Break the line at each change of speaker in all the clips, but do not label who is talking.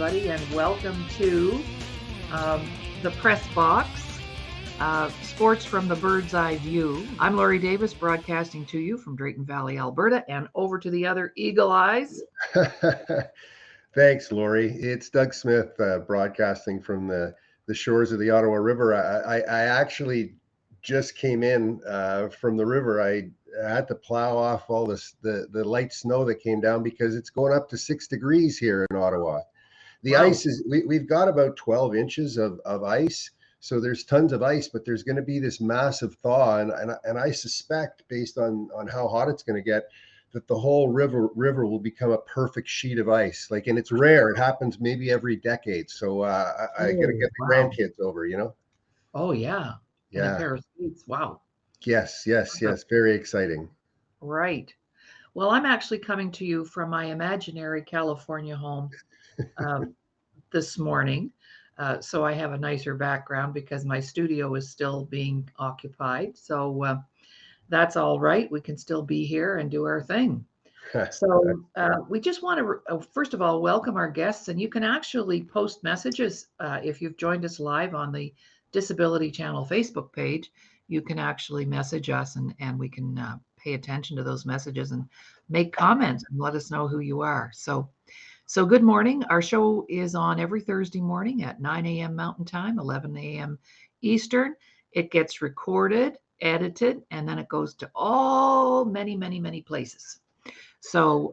everybody, and welcome to the Press Box, Sports from the Bird's Eye View. I'm Laurie Davis, broadcasting to you from Drayton Valley, Alberta, and over to the other Eagle Eyes.
Thanks, Laurie. It's Doug Smith, broadcasting from the shores of the Ottawa River. I actually just came in from the river. I had to plow off all the light snow that came down because it's going up to 6 degrees here in Ottawa. The ice is, we've got about 12 inches of ice. So there's tons of ice, but there's going to be this massive thaw. And I suspect, based on how hot it's going to get, that the whole river will become a perfect sheet of ice. And it's rare. It happens maybe every decade. So I got to get the grandkids over,
Oh, yeah.
Yeah.
In a pair of skates. Wow.
Yes. Very exciting.
Right. Well, I'm actually coming to you from my imaginary California home this morning. So I have a nicer background because my studio is still being occupied. So that's all right. We can still be here and do our thing. So we just want to, first of all, welcome our guests. And you can actually post messages if you've joined us live on the Disability Channel Facebook page. You can actually message us and we can pay attention to those messages and make comments and let us know who you are. So good morning. Our show is on every Thursday morning at 9 a.m. Mountain Time, 11 a.m. Eastern. It gets recorded, edited, and then it goes to many places. So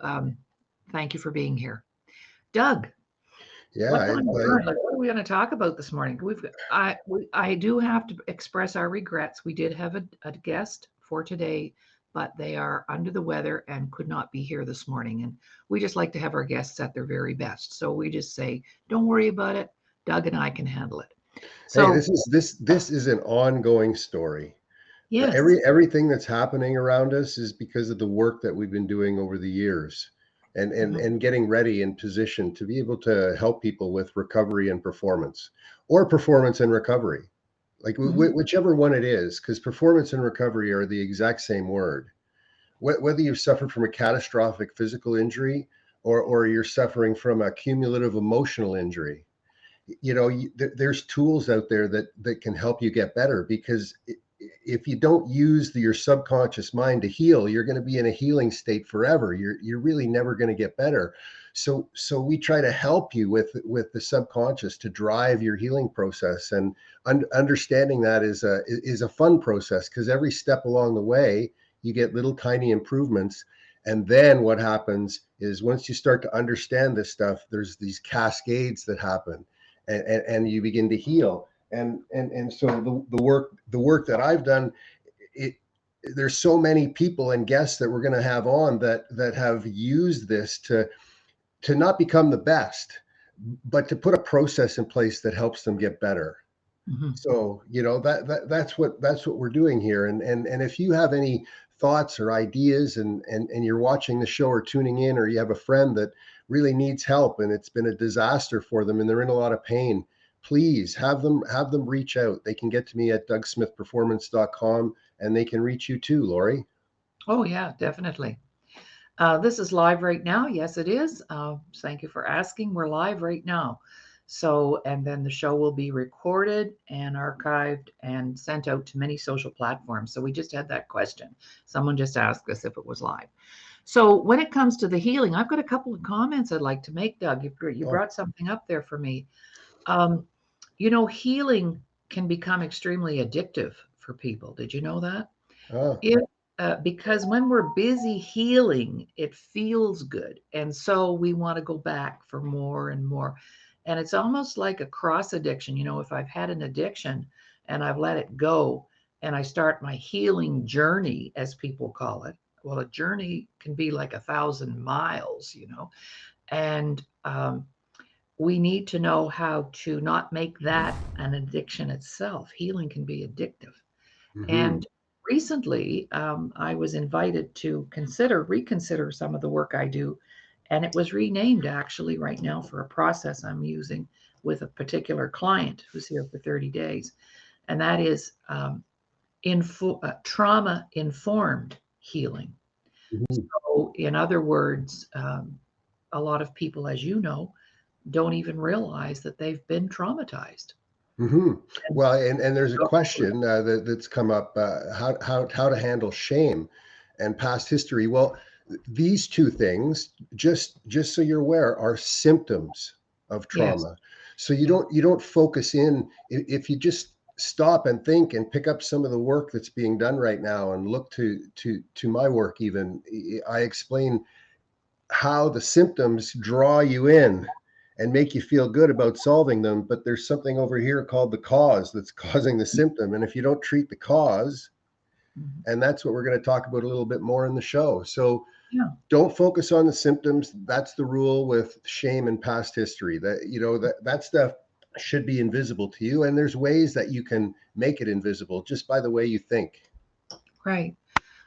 thank you for being here. Doug.
Yeah.
What are we going to talk about this morning? I do have to express our regrets. We did have a guest for today, but they are under the weather and could not be here this morning. And we just like to have our guests at their very best. So we just say, don't worry about it. Doug and I can handle it. So
hey, this is an ongoing story.
Yes.
Everything that's happening around us is because of the work that we've been doing over the years and getting ready and positioned to be able to help people with recovery and performance, or performance and recovery. Whichever one it is, because performance and recovery are the exact same word. Whether you've suffered from a catastrophic physical injury or you're suffering from a cumulative emotional injury, there's tools out there that can help you get better, because if you don't use your subconscious mind to heal, you're going to be in a healing state forever. You're really never going to get better. So we try to help you with the subconscious to drive your healing process, and understanding that is a fun process, because every step along the way you get little tiny improvements. And then what happens is, once you start to understand this stuff, there's these cascades that happen, and you begin to heal. And so the work that I've done, there's so many people and guests that we're going to have on that have used this to not become the best, but to put a process in place that helps them get better. Mm-hmm. So that's what we're doing here. And if you have any thoughts or ideas, and you're watching the show or tuning in, or you have a friend that really needs help and it's been a disaster for them and they're in a lot of pain, please have them reach out. They can get to me at DougSmithPerformance.com, and they can reach you too, Laurie.
Oh, yeah, definitely. This is live right now. Yes, it is. Thank you for asking. We're live right now. So, and then the show will be recorded and archived and sent out to many social platforms. So we just had that question. Someone just asked us if it was live. So when it comes to the healing, I've got a couple of comments I'd like to make, Doug. You brought something up there for me. Healing can become extremely addictive for people. Did you know that?
Oh.
Because when we're busy healing, it feels good. And so we want to go back for more and more. And it's almost like a cross addiction. If I've had an addiction and I've let it go and I start my healing journey, as people call it, well, a journey can be like 1,000 miles, and we need to know how to not make that an addiction itself. Healing can be addictive. Mm-hmm. And recently, I was invited to reconsider some of the work I do, and it was renamed actually right now for a process I'm using with a particular client who's here for 30 days, and that is trauma-informed healing. Mm-hmm. So, in other words, a lot of people, as you know, don't even realize that they've been traumatized.
Hmm.
And
Well, and there's a
go for it.
question that's come up, how to handle shame and past history. Well, these two things, just so you're aware, are symptoms of
Yes.
trauma. So
Yeah.
you don't focus in. If you just stop and think and pick up some of the work that's being done right now and look to my work, even I explain how the symptoms draw you in and make you feel good about solving them. But there's something over here called the cause that's causing the symptom. And if you don't treat the cause,
Mhm.
and that's what we're going to talk about a little bit more in the show. So
Yeah.
don't focus on the symptoms. That's the rule with shame and past history. That that stuff should be invisible to you. And there's ways that you can make it invisible just by the way you think.
Right.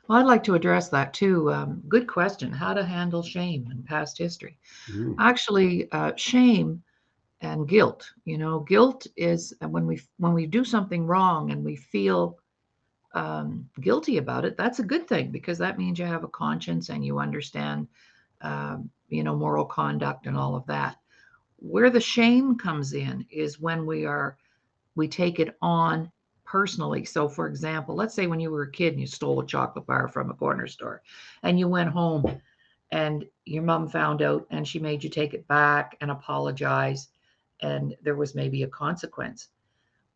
Well, I'd like to address that too. Good question. How to handle shame and past history.
Mm,
Actually, shame and guilt. Guilt is when we do something wrong and we feel guilty about it. That's a good thing because that means you have a conscience and you understand, moral conduct and all of that. Where the shame comes in is when we take it on personally. So, for example, let's say when you were a kid and you stole a chocolate bar from a corner store and you went home and your mom found out and she made you take it back and apologize, and there was maybe a consequence.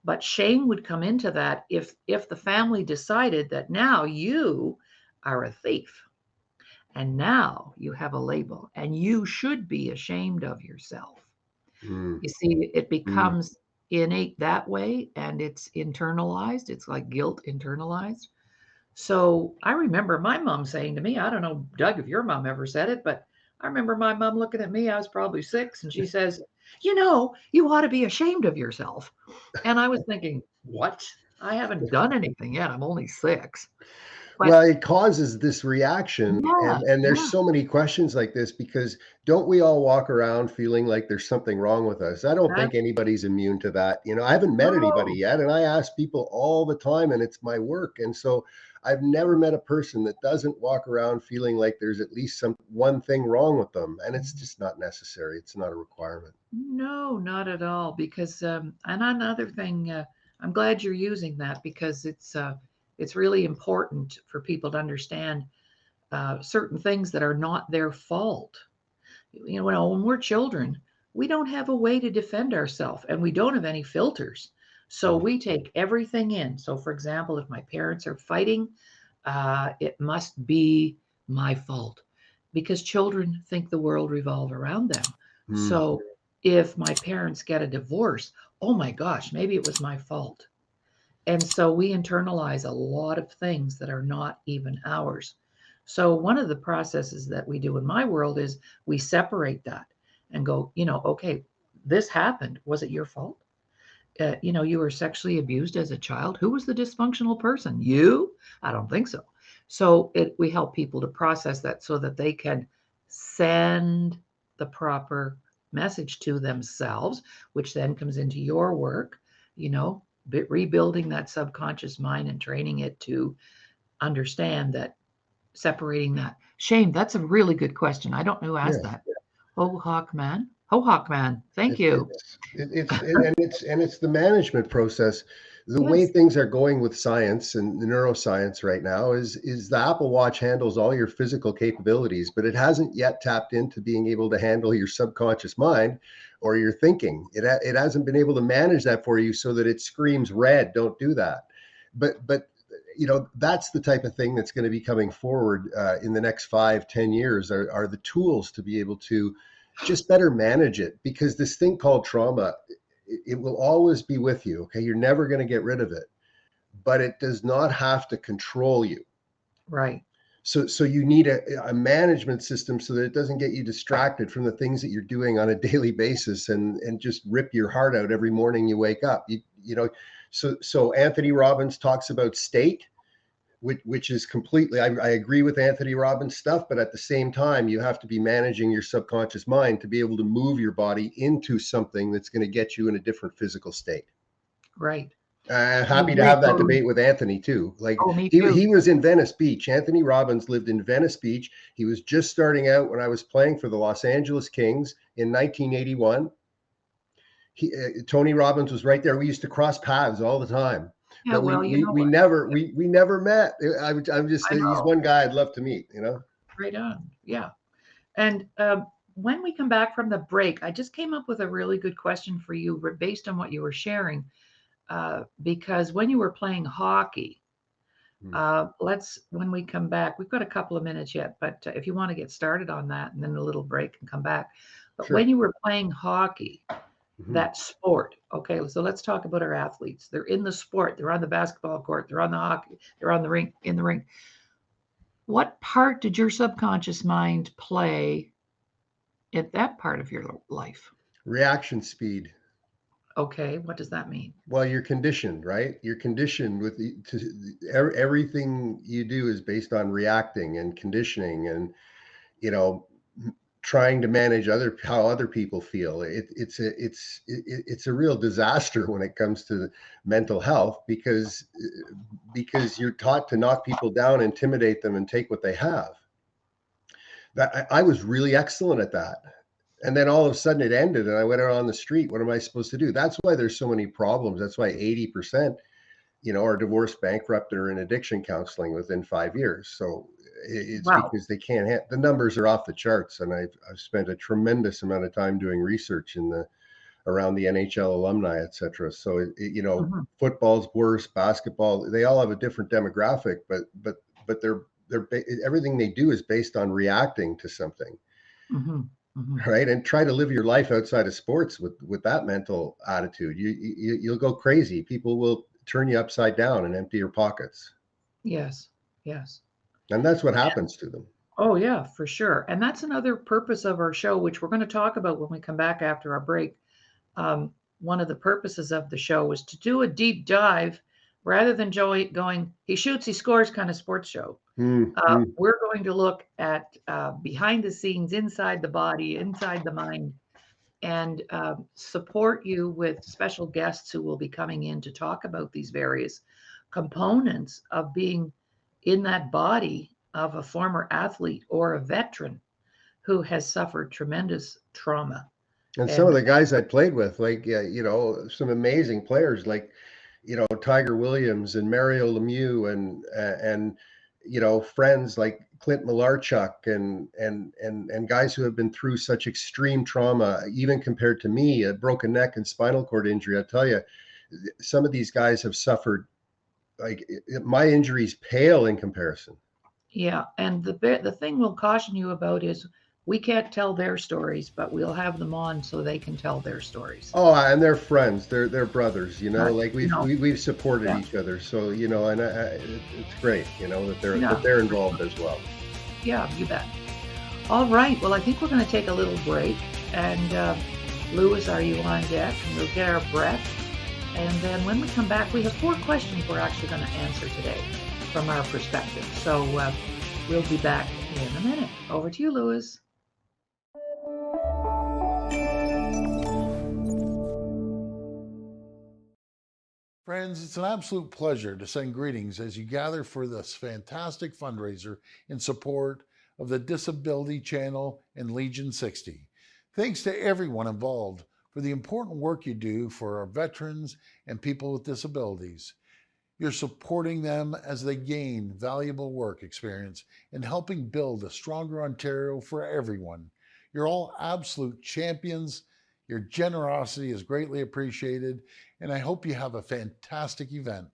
But shame would come into that if the family decided that now you are a thief and now you have a label and you should be ashamed of yourself.
mm,
You see, it
mm.
becomes innate that way and it's internalized. It's like guilt internalized. So I remember my mom saying to me, I don't know, Doug, if your mom ever said it, but I remember my mom looking at me. I was probably 6, and she says, you ought to be ashamed of yourself. And I was thinking, what? I haven't done anything yet. I'm only 6. But
Well, it causes this reaction,
yeah,
and there's
yeah,
so many questions like this because don't we all walk around feeling like there's something wrong with us? I don't think
that's
anybody's immune to that. I haven't met anybody
no.
yet, and I ask people all the time, and it's my work. And so I've never met a person that doesn't walk around feeling like there's at least some one thing wrong with them, and it's just not necessary. It's not a requirement.
No, not at all. Because and another thing, I'm glad you're using that because it's really important for people to understand certain things that are not their fault. When we're children, we don't have a way to defend ourselves and we don't have any filters. So
Mm,
we take everything in. So, for example, if my parents are fighting, it must be my fault because children think the world revolves around them.
mm,
So if my parents get a divorce, oh my gosh, maybe it was my fault. And so we internalize a lot of things that are not even ours. So one of the processes that we do in my world is we separate that and go, okay, this happened. Was it your fault? You were sexually abused as a child. Who was the dysfunctional person? You? I don't think so. So we help people to process that so that they can send the proper message to themselves, which then comes into your work, you know, rebuilding that subconscious mind and training it to understand that, separating that shame. That's a really good question. I don't know who asked
yes.
that. Ho Hawk Man. Ho Hawk Man. Thank you.
It's the management process. The way
Yes.
things are going with science and the neuroscience right now is the Apple Watch handles all your physical capabilities, but it hasn't yet tapped into being able to handle your subconscious mind or your thinking. It hasn't been able to manage that for you so that it screams red, don't do that. But that's the type of thing that's going to be coming forward in the next 5-10 years are the tools to be able to just better manage it, because this thing called trauma, it will always be with you. Okay, you're never going to get rid of it, but it does not have to control you.
Right.
So you need a management system so that it doesn't get you distracted from the things that you're doing on a daily basis and just rip your heart out every morning you wake up. So Anthony Robbins talks about state, which is completely, I agree with Anthony Robbins stuff, but at the same time, you have to be managing your subconscious mind to be able to move your body into something that's going to get you in a different physical state.
Right. I
Happy to
agree
have that
totally.
debate with Anthony too. Like
Oh, me
he
too.
was in Venice Beach. Anthony Robbins lived in Venice Beach. He was just starting out when I was playing for the Los Angeles Kings in 1981. Tony Robbins was right there. We used to cross paths all the time,
Yeah,
but
well, you know
we
what?
never we never met. I'm just
I
he's
know.
one guy I'd love to meet. You know.
Right on. Yeah. And when we come back from the break, I just came up with a really good question for you based on what you were sharing. Because when you were playing hockey,
Hmm.
when we come back, we've got a couple of minutes yet, but if you want to get started on that and then a little break and come back. But when
Sure.
you were playing hockey,
Hmm.
that sport, okay, so let's talk about our athletes. They're in the sport, they're on the basketball court, they're on the hockey, they're on the ring, in the ring. What part did your subconscious mind play at that part of your life?
Reaction speed.
Okay, what does that mean?
Well, you're conditioned, right? You're conditioned everything you do is based on reacting and conditioning, and you know, trying to manage how other people feel. It's a real disaster when it comes to mental health because you're taught to knock people down, intimidate them, and take what they have. That I was really excellent at that. And then all of a sudden it ended and I went out on the street. What am I supposed to do? That's why there's so many problems. That's why 80%, are divorced, bankrupt, or in addiction counseling within 5 years. So it's
Wow.
because they can't the numbers are off the charts. And I've spent a tremendous amount of time doing research around the NHL alumni, et cetera. So,
Hmm.
football's worse, basketball, they all have a different demographic, but everything they do is based on reacting to something.
Hmm. Hmm.
Right, and try to live your life outside of sports with that mental attitude. You'll go crazy. People will turn you upside down and empty your pockets,
Yes, yes.
and that's what happens to them.
Oh, yeah, for sure. And that's another purpose of our show, which we're going to talk about when we come back after our break. One of the purposes of the show was to do a deep dive rather than Joey going, he shoots, he scores kind of sports show.
Mm-hmm.
We're going to look at behind the scenes, inside the body, inside the mind, and support you with special guests who will be coming in to talk about these various components of being in that body of a former athlete or a veteran who has suffered tremendous trauma.
And some of
And
the guys I played with, like some amazing players, like Tiger Williams and Mario Lemieux, and friends like Clint Malarchuk, and guys who have been through such extreme trauma, even compared to me, a broken neck and spinal cord injury. I tell you, some of these guys have suffered, like, my injuries pale in comparison.
yeah, and the thing we'll caution you about is we can't tell their stories, but we'll have them on so they can tell their stories.
Oh, and they're friends. They're brothers.
Not,
Like
you know,
we've supported
yeah,
each other. So and it's great. That
yeah,
they're
for
involved
sure.
as well.
Yeah, you bet. All right. Well, I think we're going to take a little break. And Lewis, are you on deck? And we'll get our breath. And then when we come back, we have 4 questions we're actually going to answer today from our perspective. So we'll be back in a minute. Over to you, Lewis.
Friends, it's an absolute pleasure to send greetings as you gather for this fantastic fundraiser in support of the Disability Channel and Legion 60. Thanks to everyone involved for the important work you do for our veterans and people with disabilities. You're supporting them as they gain valuable work experience and helping build a stronger Ontario for everyone. You're all absolute champions. Your generosity is greatly appreciated, and I hope you have a fantastic event.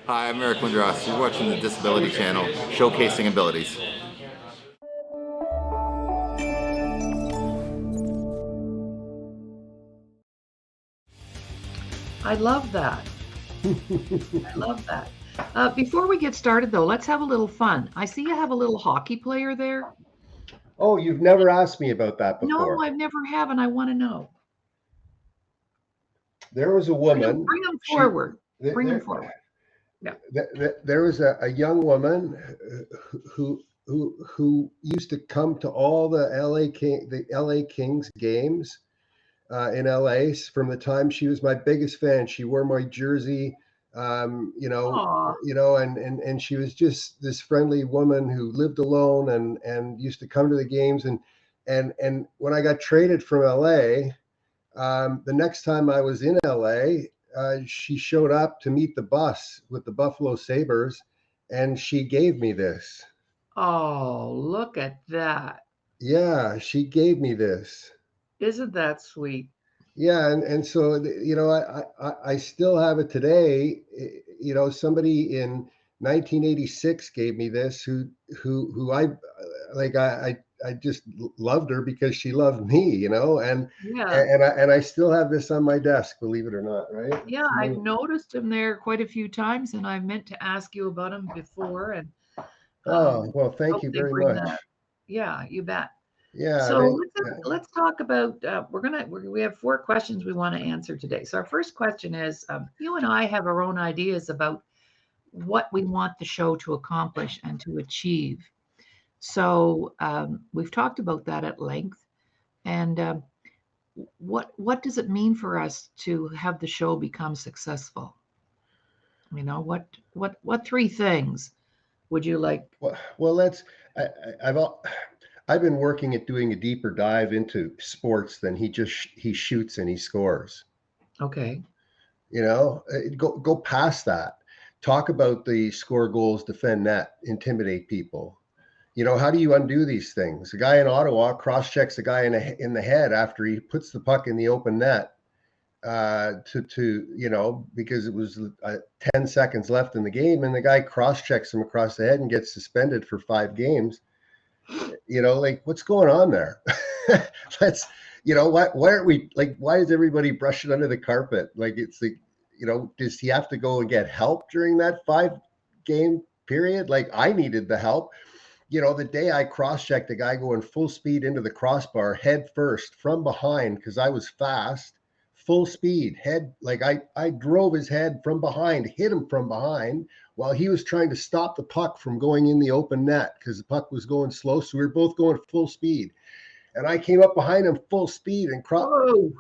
Hi, I'm Eric Lindros. You're watching the Disability Channel, showcasing abilities.
I love that. I love that. Before we get started, though, let's have a little fun. I see you have a little hockey player there.
Oh, you've never asked me about that
No,
before.
I've never have, and I want to know.
There was a woman.
Bring them
She
forward. Bring them
there
forward. Yeah.
there was a young woman who used to come to all the LA Kings games, in LA from the time she was my biggest fan. She wore my jersey, um, you know,
Aw.
and she was just this friendly woman who lived alone and used to come to the games. And when I got traded from LA, the next time I was in LA, she showed up to meet the bus with the Buffalo Sabres, and she gave me this.
Oh, look at that.
Yeah, she gave me this.
Isn't that sweet?
Yeah, and so I still have it today. Somebody in 1986 gave me this. Who I like. I just loved her because she loved me.
Yeah.
And I still have this on my desk. Believe it or not, right?
Yeah, I've noticed him there quite a few times, and I meant to ask you about him before, and
Oh well, thank
hope
you
they
very
bring
much.
that. Yeah, you bet.
Yeah,
So
they.
let's talk about. We have 4 questions we want to answer today. So our first question is: you and I have our own ideas about what we want the show to accomplish and to achieve. So we've talked about that at length, and what does it mean for us to have the show become successful? What 3 things would you like?
Well, let's. I've I've been working at doing a deeper dive into sports than he shoots and he scores.
Okay.
Go past that. Talk about the score goals, defend net, intimidate people. How do you undo these things? A guy in Ottawa cross checks a guy in the head after he puts the puck in the open net, because it was 10 seconds left in the game, and the guy cross checks him across the head and gets suspended for 5 games. Like, what's going on there? Let's, why aren't we, like, why is everybody brushing under the carpet? Like, it's like, does he have to go and get help during that 5 game period? Like, I needed the help. The day I cross checked a guy going full speed into the crossbar, head first from behind, because I was fast, full speed, head, like I drove his head from behind, hit him from behind while he was trying to stop the puck from going in the open net because the puck was going slow. So we were both going full speed. And I came up behind him full speed and
Oh,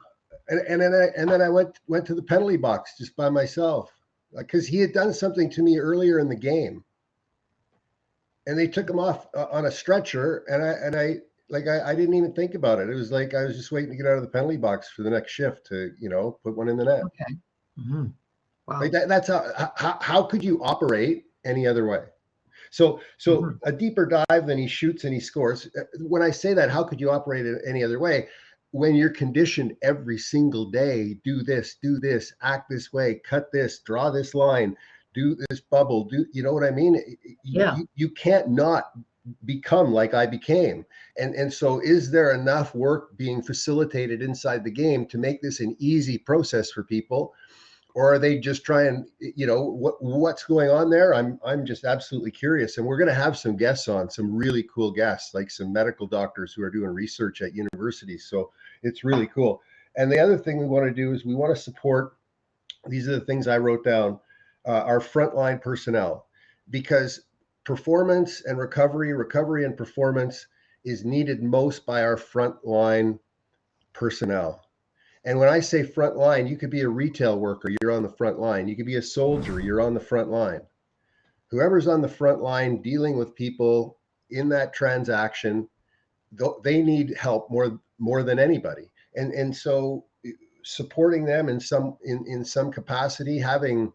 then I went to the penalty box just by myself because he had done something to me earlier in the game, and they took him off on a stretcher, and I didn't even think about it. It was like I was just waiting to get out of the penalty box for the next shift to put one in the net.
okay. Hmm.
Like
Wow.
that's how could you operate any other way? So
Hmm.
a deeper dive than he shoots and he scores. When I say that, how could you operate it any other way? When you're conditioned every single day, do this, act this way, cut this, draw this line, do this bubble, you know what I mean?
Yeah.
You can't not become like I became. And so is there enough work being facilitated inside the game to make this an easy process for people? Or are they just trying, what's going on there? I'm just absolutely curious. And we're going to have some guests on, some really cool guests, like some medical doctors who are doing research at universities. So it's really cool. And the other thing we want to do is we want to support, these are the things I wrote down, our frontline personnel, because performance and recovery and performance is needed most by our frontline personnel. And when I say front line, you could be a retail worker, you're on the front line. You could be a soldier, you're on the front line. Whoever's on the front line dealing with people in that transaction, they need help more than anybody. And so supporting them in some capacity, having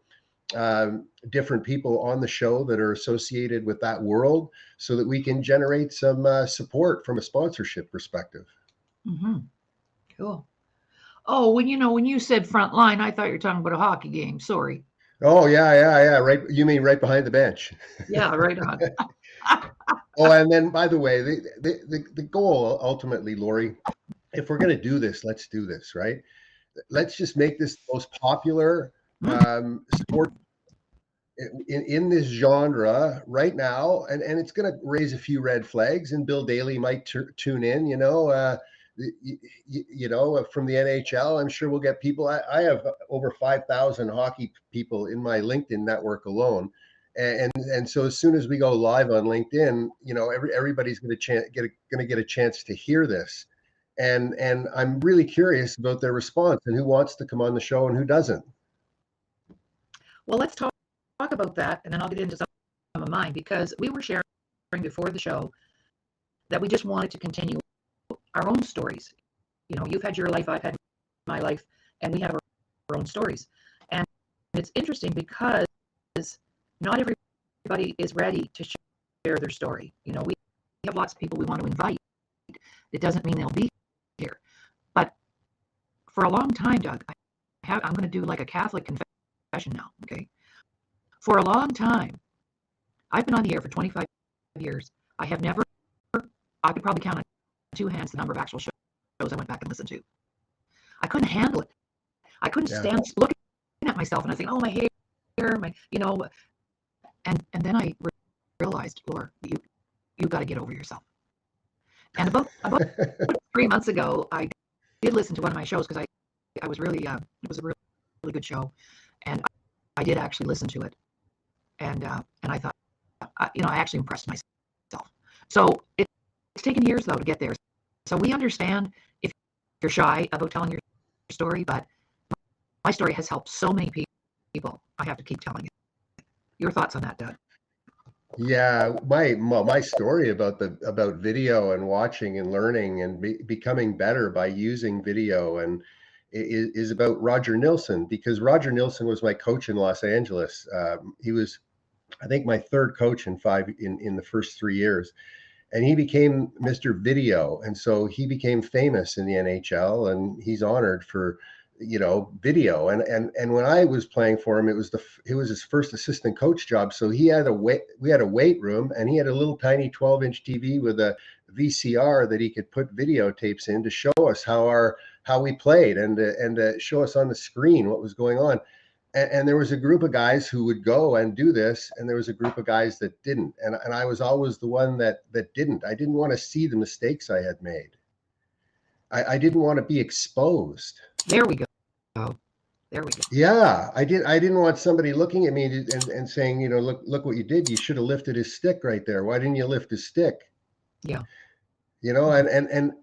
different people on the show that are associated with that world, so that we can generate some support from a sponsorship perspective.
Hmm. Cool. Oh, when you said front line, I thought you were talking about a hockey game. Sorry.
Oh yeah. Right. You mean right behind the bench?
Yeah, right on.
Oh, and then by the way, the goal ultimately, Lori, if we're going to do this, let's do this, right? Let's just make this the most popular sport in this genre right now, and it's going to raise a few red flags. And Bill Daly might tune in, from the NHL. I'm sure we'll get people. I have over 5,000 hockey people in my LinkedIn network alone. And so as soon as we go live on LinkedIn, everybody's going to get a chance to hear this. and I'm really curious about their response and who wants to come on the show and who doesn't.
Well, let's talk about that, and then I'll get into some of mine, because we were sharing before the show that we just wanted to continue our own stories. You know, you've had your life, I've had my life, and we have our own stories. And it's interesting because not everybody is ready to share their story. You know, we have lots of people we want to invite. It doesn't mean they'll be here. But for a long time, Doug, I'm going to do like a Catholic confession now, okay? For a long time, I've been on the air for 25 years. I have never, I could probably count on two hands the number of actual shows I went back and listened to. I couldn't handle it. I couldn't stand looking at myself and I think, oh, my hair, my, you know, and then I realized, Laura, you got to get over yourself. And about 3 months ago, I did listen to one of my shows because I was really, it was a really, really good show, and I did actually listen to it, and I thought, you know, I actually impressed myself. So it's taken years though to get there. So we understand if you're shy about telling your story, but my story has helped so many people. I have to keep telling it. Your thoughts on that, Doug?
Yeah, my story about video and watching and learning and becoming better by using video and is about Roger Nilsson, because Roger Nilsson was my coach in Los Angeles. He was, I think, my third coach in the first 3 years, and he became Mr. Video, and so he became famous in the NHL, and he's honored for, you know, video. And when I was playing for him, it was his first assistant coach job. So we had a weight room, and he had a little tiny 12-inch TV with a VCR that he could put videotapes in to show us how we played and show us on the screen what was going on. And there was a group of guys who would go and do this, and there was a group of guys that didn't. And I was always the one that didn't. I didn't want to see the mistakes I had made. I didn't want to be exposed.
There we go. There we go.
Yeah, I didn't want somebody looking at me and saying, you know, look what you did. You should have lifted his stick right there. Why didn't you lift his stick?
Yeah.
You know, and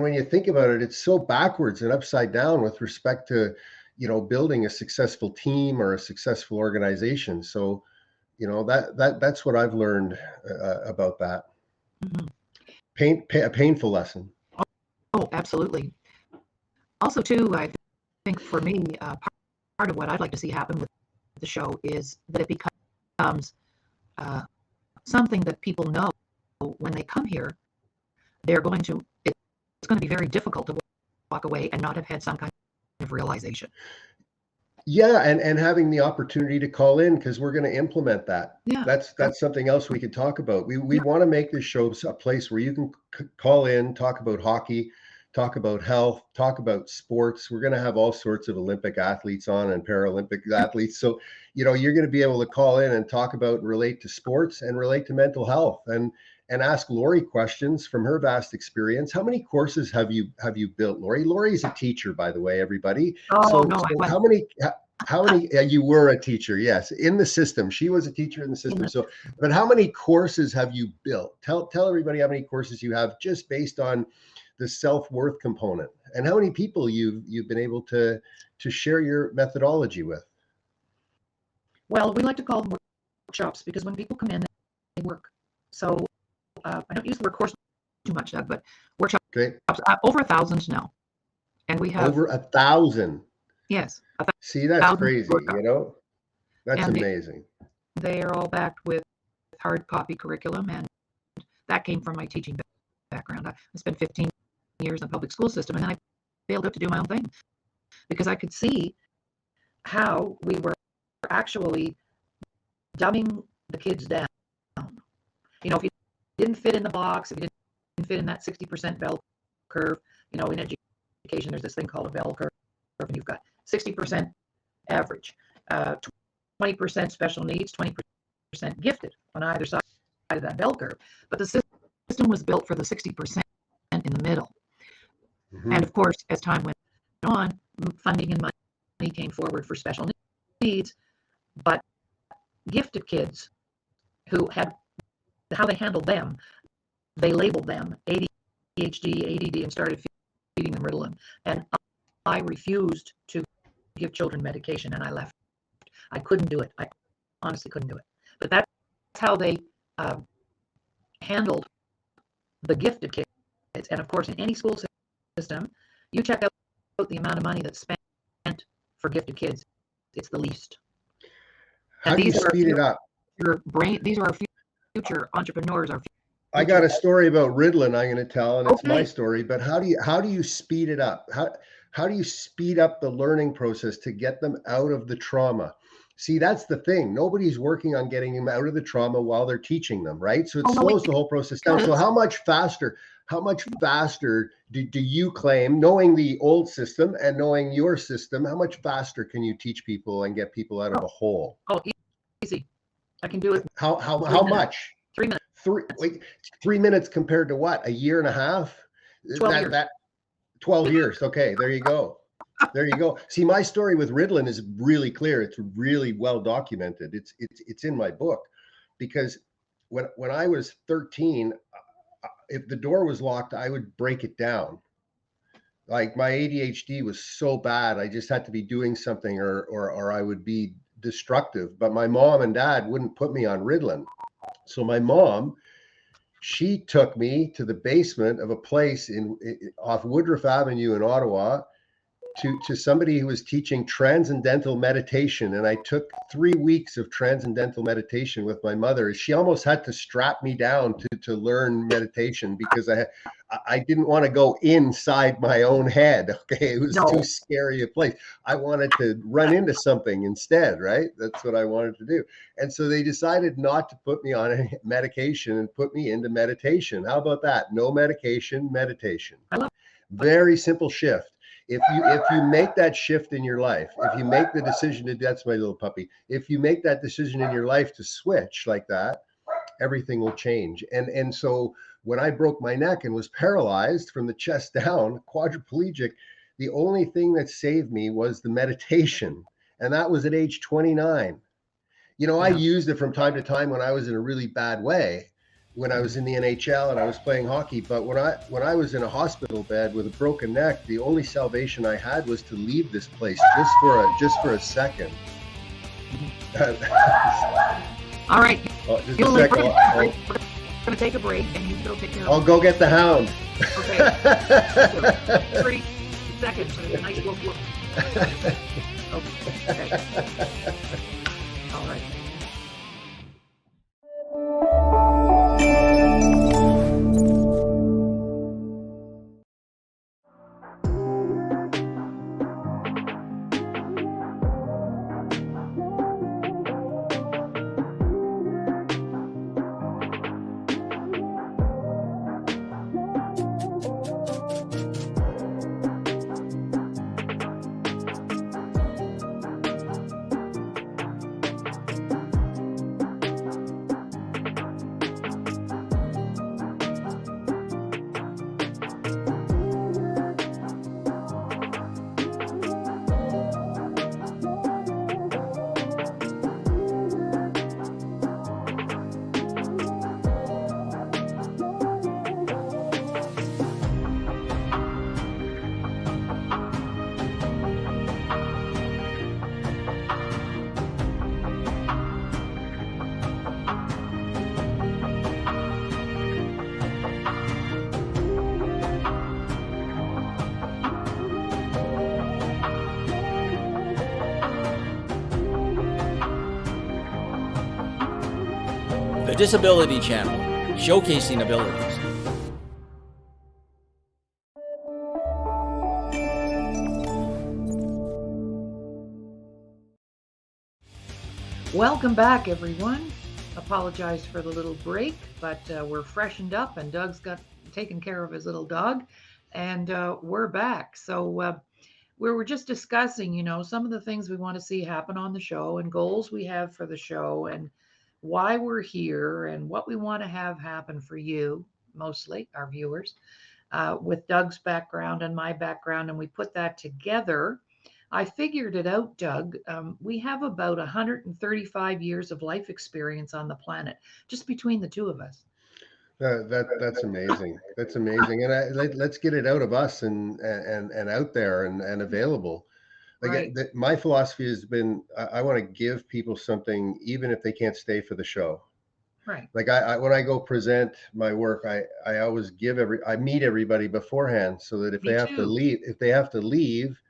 when you think about it, it's so backwards and upside down with respect to, you know, building a successful team or a successful organization. So, you know, that's what I've learned about that. Mm-hmm. A painful lesson.
Oh, absolutely. Also, too, I think for me, part of what I'd like to see happen with the show is that it becomes something that people know when they come here. It's going to be very difficult to walk away and not have had some kind of realization.
Yeah, and having the opportunity to call in, because we're going to implement that.
Yeah,
that's something else we could talk about. We want to make this show a place where you can call in, talk about hockey, talk about health, talk about sports. We're going to have all sorts of Olympic athletes on and Paralympic athletes. So, you know, you're going to be able to call in and talk about and relate to sports and relate to mental health and ask Lori questions from her vast experience. How many courses have you built, Lori? Lori's a teacher, by the way, everybody.
Oh,
so how many you were a teacher? Yes, in the system. She was a teacher in the system. So, but how many courses have you built? Tell everybody how many courses you have just based on the self-worth component, and how many people you've been able to share your methodology with.
Well, we like to call them workshops because when people come in, they work. So I don't use the word course too much, Doug, but workshops, okay. Over 1,000 now. And we have
over 1,000.
Yes.
See, that's crazy, workshops. You know, that's amazing.
They are all backed with hard copy curriculum, and that came from my teaching background. I spent 15 years in the public school system, and then I failed out to do my own thing because I could see how we were actually dumbing the kids down. You know, if you didn't fit in the box, if you didn't fit in that 60% bell curve, you know, in education, there's this thing called a bell curve, and you've got 60% average, 20% special needs, 20% gifted on either side of that bell curve. But the system was built for the 60% in the middle. Mm-hmm. And of course, as time went on, funding and money came forward for special needs, but gifted kids who had how they handled them, they labeled them ADHD, ADD, and started feeding them Ritalin. And I refused to give children medication, and I left. I couldn't do it. I honestly couldn't do it. But that's how they handled the gifted kids. And of course, in any school system, you check out the amount of money that's spent for gifted kids. It's the least.
How do you speed it up?
These are our future entrepreneurs.
I got a story about Ritalin I'm going to tell, and it's my
Okay.
story. But how do you speed it up? How do you speed up the learning process to get them out of the trauma? See, that's the thing. Nobody's working on getting them out of the trauma while they're teaching them, right? So it
Oh, no,
slows the whole process down. So how much faster do you claim, knowing the old system and knowing your system, how much faster can you teach people and get people out of a hole?
Oh, easy. I can do it.
How
3 minutes.
much?
3 minutes.
3 minutes compared to what? A year and a half?
12 years.
12 years. Okay, there you go. There you go. See, my story with Ritalin is really clear. It's really well documented. It's in my book, because when I was 13, if the door was locked, I would break it down. Like, my ADHD was so bad, I just had to be doing something, or I would be destructive. But my mom and dad wouldn't put me on Ritalin. So my mom, she took me to the basement of a place off Woodruff Avenue in Ottawa to somebody who was teaching transcendental meditation. And I took 3 weeks of transcendental meditation with my mother. She almost had to strap me down to learn meditation, because I didn't want to go inside my own head. Okay. It was too scary a place. I wanted to run into something instead, right? That's what I wanted to do. And so they decided not to put me on any medication and put me into meditation. How about that? No medication, meditation. Very simple shift. If you make that shift in your life, if you make the decision to, that's my little puppy, if you make that decision in your life to switch like that, everything will change. And so when I broke my neck and was paralyzed from the chest down, quadriplegic, the only thing that saved me was the meditation. And that was at age 29. I used it from time to time when I was in a really bad way, when I was in the NHL and I was playing hockey. But when I was in a hospital bed with a broken neck, the only salvation I had was to leave this place just for a second.
All right.
Just a second.
We're going to take a break, and you go take care of it.
I'll go get the hound.
Okay. 30 seconds. And a nice woof woof. Okay. All right.
The Disability Channel, showcasing abilities.
Welcome back, everyone. Apologize for the little break, but we're freshened up, and Doug's got taken care of his little dog, and we're back. So we were just discussing, some of the things we want to see happen on the show, and goals we have for the show, and why we're here, and what we want to have happen for you, mostly our viewers, with Doug's background and my background, and we put that together. I figured it out, Doug. We have about 135 years of life experience on the planet, just between the two of us.
That's amazing. That's amazing. And let's get it out of us and out there and available. Like
Right,
my philosophy has been, I want to give people something, even if they can't stay for the show.
right.
Like when I go present my work, I always I meet everybody beforehand so that
Me too.
if they have to leave,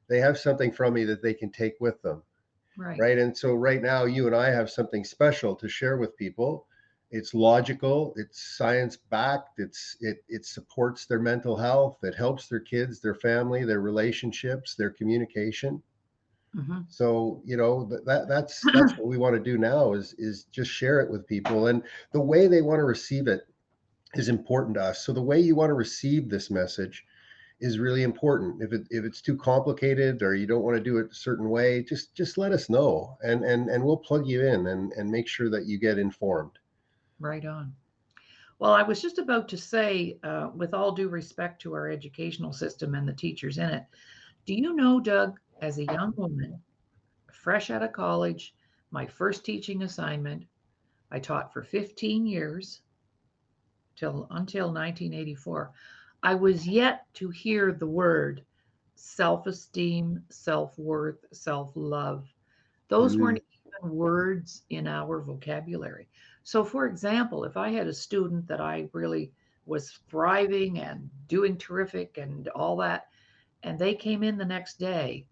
they have something from me that they can take with them.
Right.
Right. And so right now, you and I have something special to share with people. It's logical, it's science backed, it supports their mental health, it helps their kids, their family, their relationships, their communication.
Hmm.
So, that's what we want to do now is just share it with people. And the way they want to receive it is important to us. So the way you want to receive this message is really important. If it's too complicated or you don't want to do it a certain way, just let us know, and we'll plug you in and make sure that you get informed.
Right on. Well, I was just about to say, with all due respect to our educational system and the teachers in it, do you know, Doug, as a young woman, fresh out of college, my first teaching assignment, I taught for 15 years till until 1984. I was yet to hear the word self-esteem, self-worth, self-love. Those
Mm,
weren't even words in our vocabulary. So, for example, if I had a student that I really was thriving and doing terrific and all that, and they came in the next day,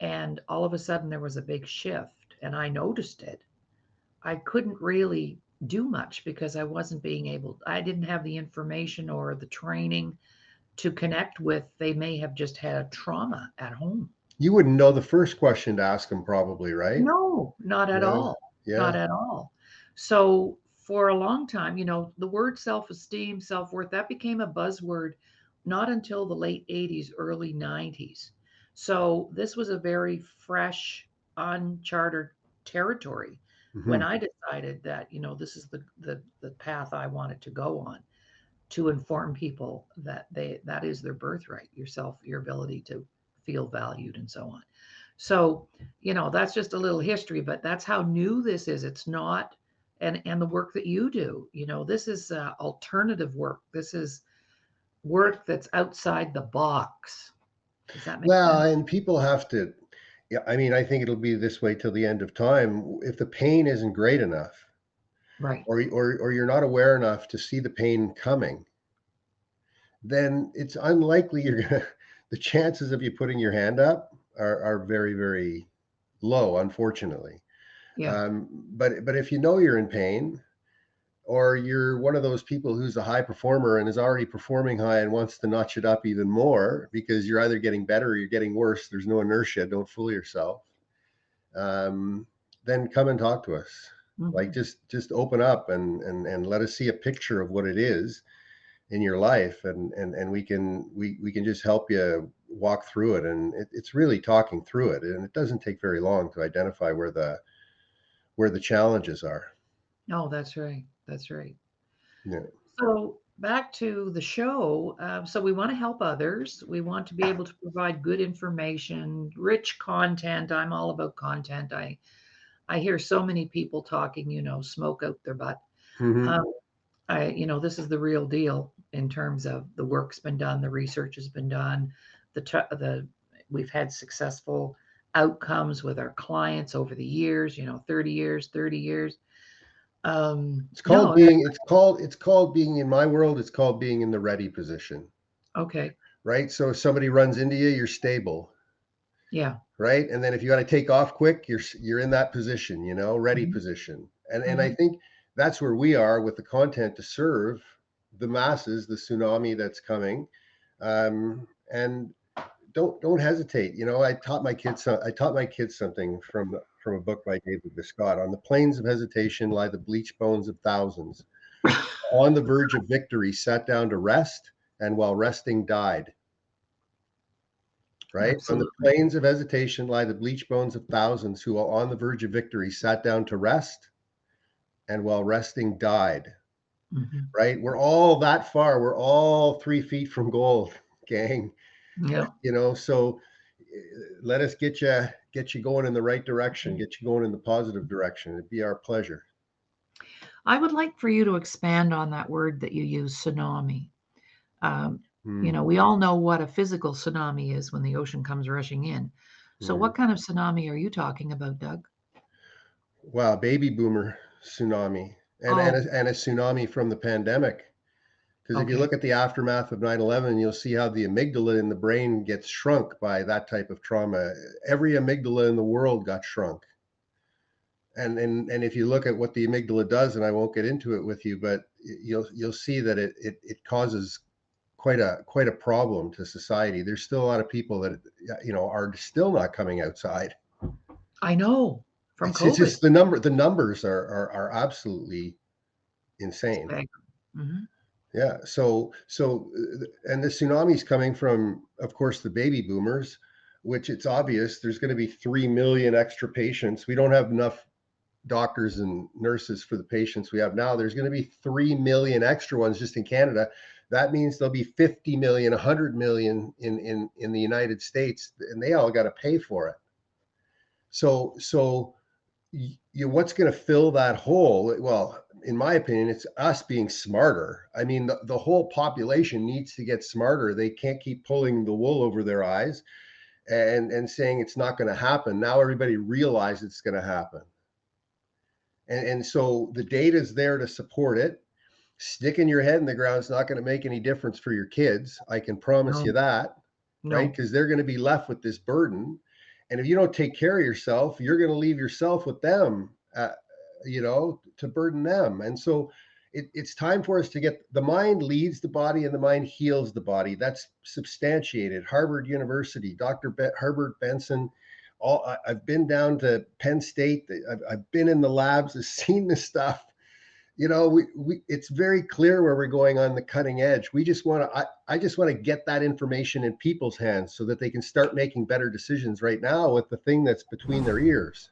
and all of a sudden there was a big shift, and I noticed it, I couldn't really do much because I didn't have the information or the training to connect with. They may have just had a trauma at home.
you wouldn't know the first question to ask them, probably, right?
No, not at
Yeah,
all. Not
yeah.
at all. So for a long time, the word self-esteem, self-worth, that became a buzzword not until the late 80s, early 90s. So this was a very fresh, uncharted territory when
Hmm.
I decided that, this is the path I wanted to go on, to inform people that that is their birthright, your ability to feel valued and so on. So, that's just a little history, but that's how new this is. It's not, and the work that you do, this is alternative work. This is work that's outside the box. Does that make
Well,
sense?
and people have to. Yeah, I mean, I think it'll be this way till the end of time. If the pain isn't great enough,
Right.
or you're not aware enough to see the pain coming, then it's unlikely you're gonna. The chances of you putting your hand up are very, very low, unfortunately.
Yeah.
But if you know you're in pain, or you're one of those people who's a high performer and is already performing high and wants to notch it up even more because you're either getting better or you're getting worse, there's no inertia. Don't fool yourself. Um, then come and talk to us. Like
Hmm.
just open up and let us see a picture of what it is in your life, and we can just help you walk through it. And it's really talking through it, and it doesn't take very long to identify where the challenges are.
Oh, that's right. That's right.
Yeah.
So back to the show. So we want to help others. We want to be able to provide good information, rich content. I'm all about content. I hear so many people talking, smoke out their butt.
Hmm.
Um, this is the real deal in terms of the work's been done, the research has been done, the we've had successful outcomes with our clients over the years. 30 years, 30 years. No,
It's called being, in my world, it's called being in the ready position,
okay,
right? So if somebody runs into you, you're stable,
yeah,
right? And then if you got to take off quick, you're in that position, ready
hmm,
position. And I
hmm,
think that's where we are with the content to serve the masses, the tsunami that's coming. And don't hesitate. I taught my kids something from a book by David Biscott. On the plains of hesitation lie the bleached bones of thousands. On the verge of victory, sat down to rest, and while resting, died. Right? On the
absolutely.
plains of hesitation lie the bleached bones of thousands who, while on the verge of victory, sat down to rest, and while resting, died.
Hmm.
Right? We're all that far. We're all 3 feet from gold, gang.
Yeah.
So let us get you going in the right direction, get you going in the positive direction. It'd be our pleasure.
I would like for you to expand on that word that you use, tsunami. Um,
Hmm.
we all know what a physical tsunami is when the ocean comes rushing in. So,
Hmm.
what kind of tsunami are you talking about, Doug?
Wow, baby boomer tsunami,
Oh,
and a tsunami from the pandemic. Because if you
okay.
look at the aftermath of 9/11, you'll see how the amygdala in the brain gets shrunk by that type of trauma. Every amygdala in the world got shrunk. And if you look at what the amygdala does, and I won't get into it with you, but you'll see that it causes quite a problem to society. There's still a lot of people that are still not coming outside.
I know from
It's
COVID.
just the numbers are absolutely insane.
Hmm.
Yeah. And the tsunami's coming from, of course, the baby boomers, which it's obvious there's going to be 3 million extra patients. We don't have enough doctors and nurses for the patients we have now. There's going to be 3 million extra ones just in Canada. That means there'll be 50 million, 100 million in the United States, and they all got to pay for it. So what's going to fill that hole? Well, in my opinion, it's us being smarter. I mean, the whole population needs to get smarter. They can't keep pulling the wool over their eyes and saying it's not going to happen. Now everybody realizes it's going to happen. And so the data is there to support it. Sticking your head in the ground is not going to make any difference for your kids. I can promise
No,
you that, right?
no.
Because they're going to be left with this burden. And if you don't take care of yourself, you're going to leave yourself with them, to burden them. And so it's time for us to get the mind leads the body and the mind heals the body. That's substantiated. Harvard University, Herbert Benson. I've been down to Penn State. I've been in the labs. I've seen this stuff. It's very clear where we're going on the cutting edge. We just want to, I just want to get that information in people's hands so that they can start making better decisions right now with the thing that's between their ears.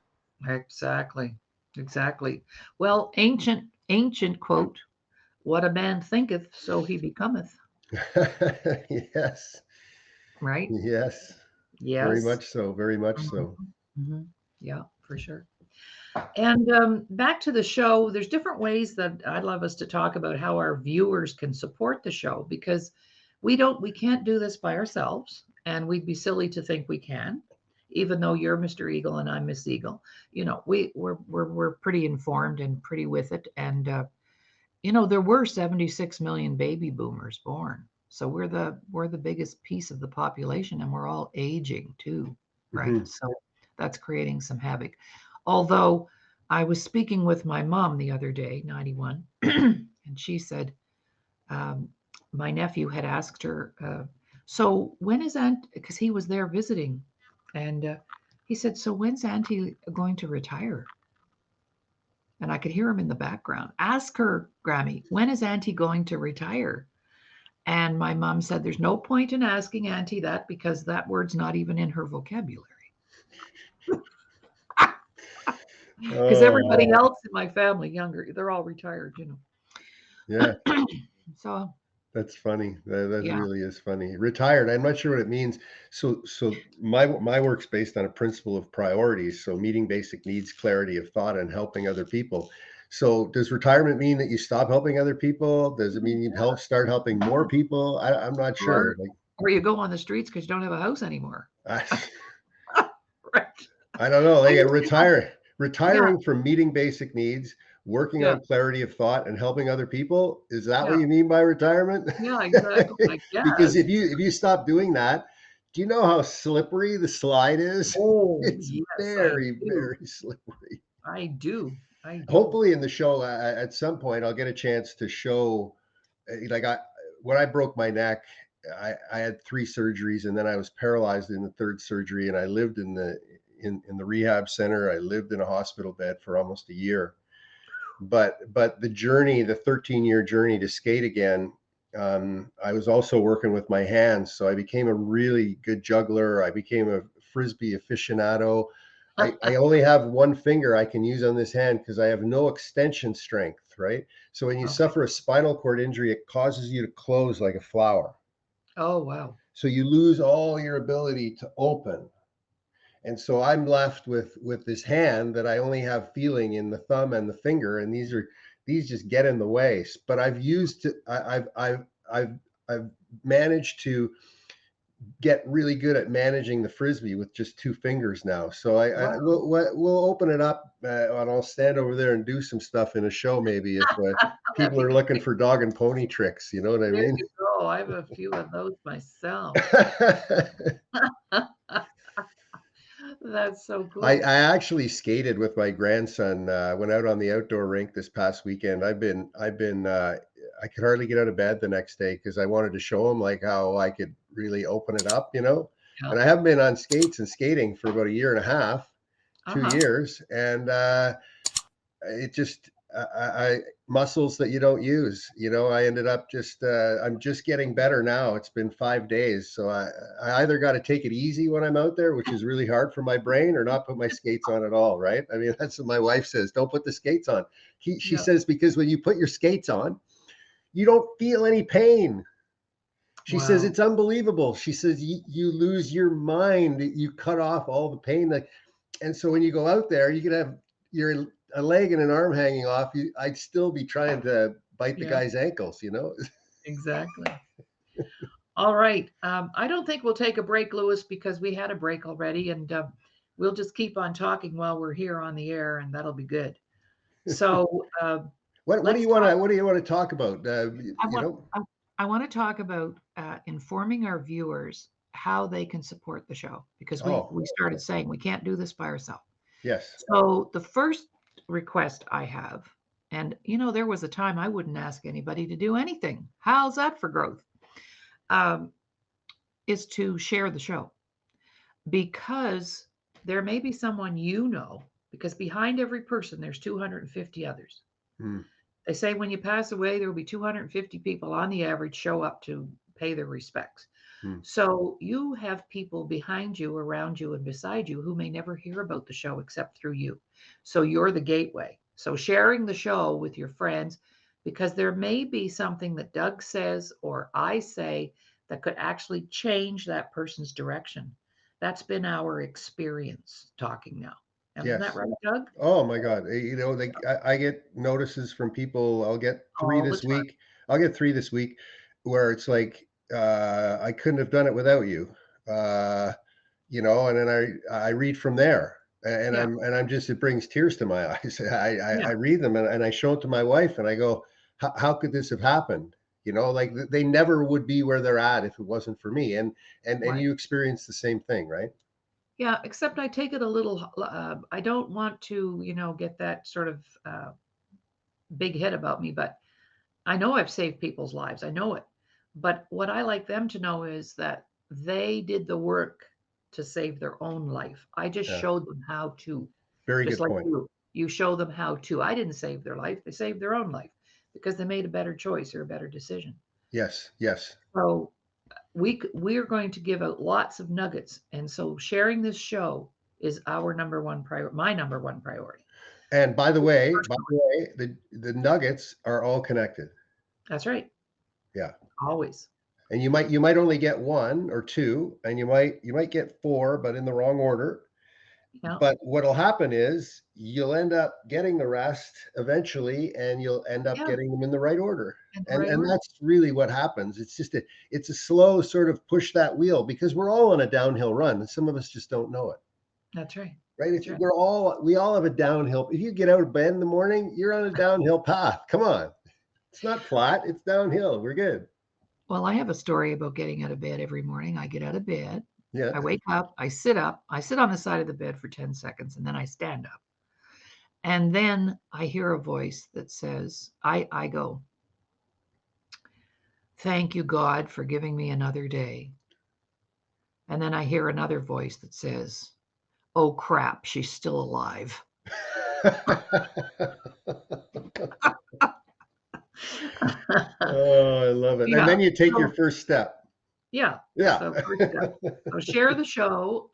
Exactly. Exactly. Well, ancient quote, what a man thinketh, so he becometh,
Yes,
right?
yes, very
Yes.
much so, very much
Mhm.
so.
Mhm. Yeah, for sure. And back to the show, there's different ways that I'd love us to talk about how our viewers can support the show because we can't do this by ourselves, and we'd be silly to think we can, even though you're Mr. Eagle and I'm Miss Eagle. We're pretty informed and pretty with it, and there were 76 million baby boomers born, so we're the biggest piece of the population, and we're all aging too, right?
Mhm.
So that's creating some havoc. Although I was speaking with my mom the other day, 91, and she said um, my nephew had asked her, so when is Aunt, because he was there visiting, and he said, so when's Auntie going to retire? And I could hear him in the background. Ask her, Grammy, when is Auntie going to retire? And my mom said, there's no point in asking Auntie that because that word's not even in her vocabulary. Because everybody
Oh,
else in my family, younger, they're all retired.
yeah.
So,
That's funny. That
yeah.
really is funny. Retired. I'm not sure what it means. So my work's based on a principle of priorities. So meeting basic needs, clarity of thought, and helping other people. So does retirement mean that you stop helping other people? Does it mean you start helping more people? I'm not
Or,
sure. Like
or you go on the streets because you don't have a house anymore.
I,
Right.
I don't know.
I
They get
used to have, yeah,
retiring from meeting basic needs, working
yeah,
on clarity of thought, and helping other people. Is that what
yeah,
you mean by retirement?
yeah, exactly. I
Because
guess.
if you stop doing that, do you know how slippery the slide is?
Oh,
It's
yes, I
very,
do.
very slippery.
I do. I do.
Hopefully, in the show, at some point, I'll get a chance to show, like when I broke my neck, I had 3 surgeries, and then I was paralyzed in the third surgery, and I lived in the rehab center. I lived in a hospital bed for almost a year. But the journey, the 13-year journey to skate again, I was also working with my hands, so I became a really good juggler. I became a frisbee aficionado. I only have one finger I can use on this hand because I have no extension strength, right? So when you
Okay.
suffer a spinal cord injury, it causes you to close like a flower.
Oh, wow.
So you lose all your ability to open. And so I'm left with this hand that I only have feeling in the thumb and the finger, and these just get in the way. But I've managed to get really good at managing the frisbee with just 2 fingers now. So
Wow.
we'll open it up, and I'll stand over there and do some stuff in a show maybe if
That'd
people
be
are looking
great.
for dog and pony tricks. You know what I
There
mean?
you go. I have a few of those myself. That's so
I
cool.
actually skated with my grandson. Went out on the outdoor rink this past weekend. I could hardly get out of bed the next day because I wanted to show him like how I could really open it up, you know.
Yeah.
And I haven't been on skates and skating for about a year and a half, 2
Uh-huh.
years, and it just I muscles that you don't use. You know, I ended up just I'm just getting better now. It's been 5 days, so I either got to take it easy when I'm out there, which is really hard for my brain, or not put my skates on at all. Right? I mean, that's what my wife says. Don't put the skates on. She
Yeah.
says because when you put your skates on, you don't feel any pain. She says
Wow.
it's unbelievable. She says you lose your mind. You cut off all the pain. Like, and so when you go out there, you could have your a leg and an arm hanging off. I'd still be trying to bite the
Yeah,
guy's ankles. You know.
exactly. All right. I don't think we'll take a break, Lewis, because we had a break already, and we'll just keep on talking while we're here on the air, and that'll be good. So
What do
let's
you want
talk.
to what do you want to talk about?
I
You
want
know.
I want to talk about informing our viewers how they can support the show because
Oh,
we started saying we can't do this by ourselves.
yes.
So the first request I have, and there was a time I wouldn't ask anybody to do anything. How's that for growth? Um, is to share the show because there may be someone because behind every person there's 250 others.
Hmm.
They say when you pass away, there will be 250 people on the average show up to pay their respects.
Hmm.
So you have people behind you, around you, and beside you who may never hear about the show except through you. So you're the gateway. So sharing the show with your friends, because there may be something that Doug says or I say that could actually change that person's direction. That's been our experience talking now. Isn't that
Yes.
right, Doug?
Oh my God. You know, I get notices from people. I'll get three
All the
this
time.
week. I'll get 3 this week where it's like, I couldn't have done it without you. Uh, you know, and then I read from there. And
Yeah.
I'm just, it brings tears to my eyes. I
Yeah.
read them and I show it to my wife and I go, how could this have happened? You know, like they never would be where they're at if it wasn't for me. And
Right.
you experience the same thing, right?
Yeah, except I take it a little, I don't want to, get that sort of big head about me, but I know I've saved people's lives. I know it. But what I like them to know is that they did the work to save their own life. I just
Yeah.
showed them how to,
Very
just
good
like
point.
you. You show them how to. I didn't save their life. They saved their own life because they made a better choice or a better decision.
Yes. Yes.
So we're going to give out lots of nuggets, and so sharing this show is our number one priority. My number one priority.
And by the way, the nuggets are all connected.
That's right.
Yeah.
Always.
And you might only get one or two, and you might get four, but in the wrong order.
Yeah.
But what'll happen is you'll end up getting the rest eventually, and you'll end up
Yeah.
getting them in the right order.
In the
And
right
and
order.
that's really what happens. It's a slow sort of push that wheel because we're all on a downhill run, and some of us just don't know it.
That's right.
Right?
That's right.
We all have a downhill. If you get out of bed in the morning, you're on a downhill path. Come on. It's not flat, it's downhill. We're good.
Well, I have a story about getting out of bed every morning. I get out of bed.
Yeah.
I wake up. I sit up. I sit on the side of the bed for 10 seconds and then I stand up. And then I hear a voice that says, I go, thank you, God, for giving me another day. And then I hear another voice that says, oh crap, she's still alive.
Oh, I love it. And
Yeah.
then you take your
So,
first step.
yeah.
Yeah.
So first step. So share the show.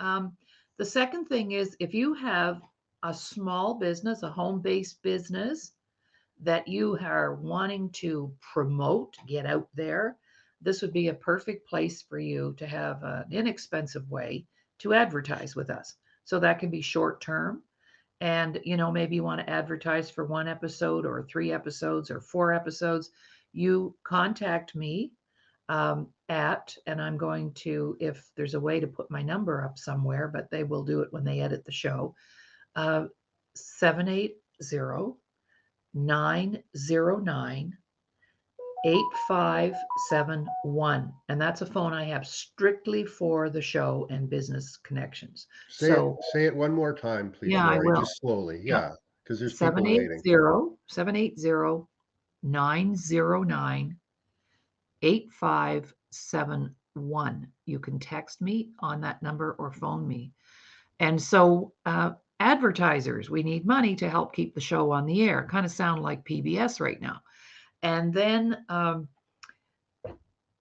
The second thing is if you have a small business, a home-based business that you are wanting to promote, get out there, this would be a perfect place for you to have an inexpensive way to advertise with us. So that can be short term. and maybe you want to advertise for 1 episode or 3 episodes or 4 episodes, you contact me and I'm going to, if there's a way to put my number up somewhere, but they will do it when they edit the show, 780-909-8571. And that's a phone I have strictly for the show and business connections.
Say it one more time, please,
Yeah, I
Lori,
will.
just slowly.
Yep.
Yeah, because there's people waiting.
780-909-8571. You can text me on that number or phone me. And so advertisers, we need money to help keep the show on the air. Kind of sound like PBS right now. And then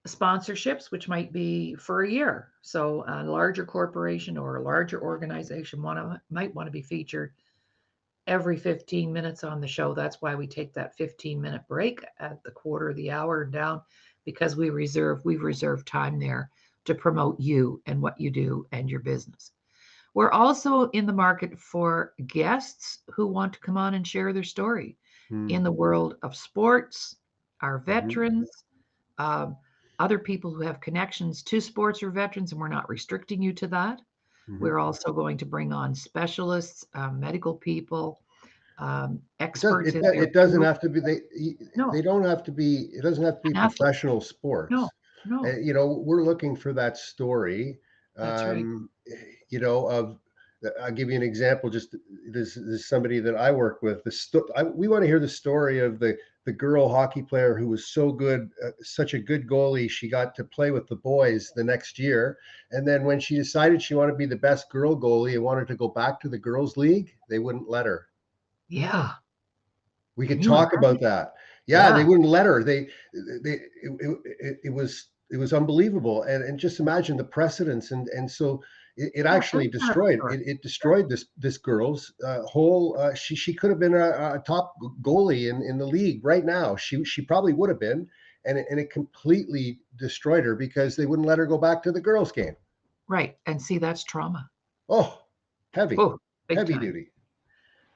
sponsorships, which might be for a year. So a larger corporation or a larger organization might want to be featured every 15 minutes on the show. That's why we take that 15-minute break at the quarter of the hour and down, because we've reserved time there to promote you and what you do and your business. We're also in the market for guests who want to come on and share their story in the world of sports, our veterans, other people who have connections to sports or veterans, and we're not restricting you to that. We're also going to bring on specialists, medical people, experts.
It doesn't have to be. They don't have to be. It doesn't have to be professional sports.
No.
We're looking for that story.
That's right.
I'll give you an example. Just this is somebody that I work with. We want to hear the story of the girl hockey player who was so good, such a good goalie. She got to play with the boys the next year, and then when she decided she wanted to be the best girl goalie and wanted to go back to the girls' league, they wouldn't let her.
Yeah,
we could talk about that. Yeah, they wouldn't let her. It was unbelievable, and just imagine the precedence, and so. It actually destroyed. It destroyed this girl's whole. She could have been a top goalie in the league right now. She probably would have been, and it completely destroyed her because they wouldn't let her go back to the girls' game.
Right, and see, that's trauma.
Oh, heavy
time.
Duty.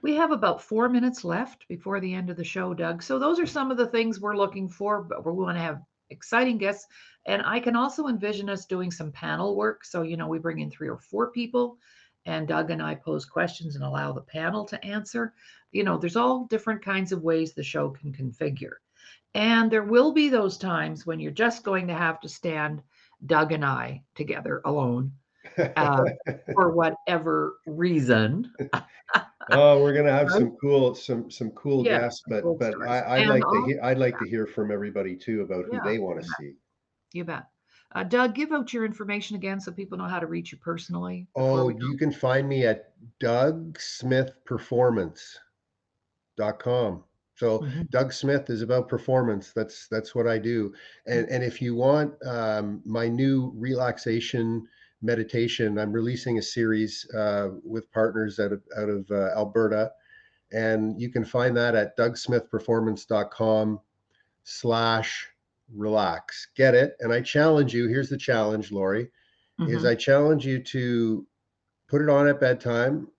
We have about 4 minutes left before the end of the show, Doug. So those are some of the things we're looking for, but we want to have exciting guests. And I can also envision us doing some panel work. So, we bring in 3 or 4 people and Doug and I pose questions and allow the panel to answer. There's all different kinds of ways the show can configure. And there will be those times when you're just going to have to stand Doug and I together alone for whatever reason.
Oh, we're gonna have some cool guests, but I'd like to hear from everybody too about who they want to see.
You bet. Doug, give out your information again so people know how to reach you personally.
Oh, you can find me at DougSmithPerformance.com. So Doug Smith is about performance. That's what I do. And if you want my new relaxation meditation, I'm releasing a series with partners out of Alberta, and you can find that at DougSmithPerformance.com/relax. Get it? And I challenge you. Here's the challenge, Lori. Is I challenge you to put it on at bedtime,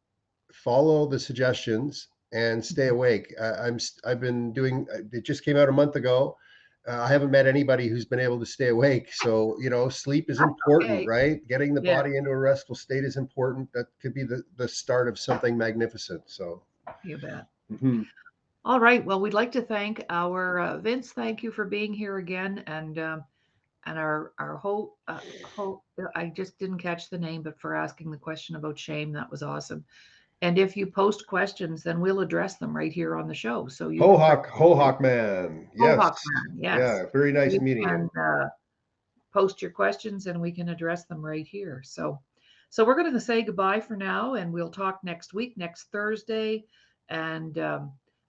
follow the suggestions, and stay awake. I've been doing. It just came out a month ago. I haven't met anybody who's been able to stay awake. So, sleep is important, right? Getting the body into a restful state is important. That could be the start of something magnificent. So
you bet. All right. Well, we'd like to thank our Vince. Thank you for being here again. And our whole, I just didn't catch the name, but for asking the question about shame. That was awesome. And if you post questions, then we'll address them right here on the show. So you
Hohawk Man. Yes.
Hohawk Man, yes.
Yeah, very nice meeting you.
Post your questions and we can address them right here. So we're going to say goodbye for now, and we'll talk next week, next Thursday. And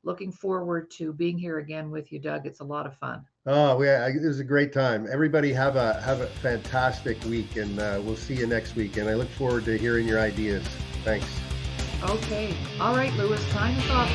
looking forward to being here again with you, Doug. It's a lot of fun.
Oh, yeah, it was a great time. Everybody have a fantastic week, and we'll see you next week. And I look forward to hearing your ideas. Thanks.
Okay. All right, Lewis, time is off.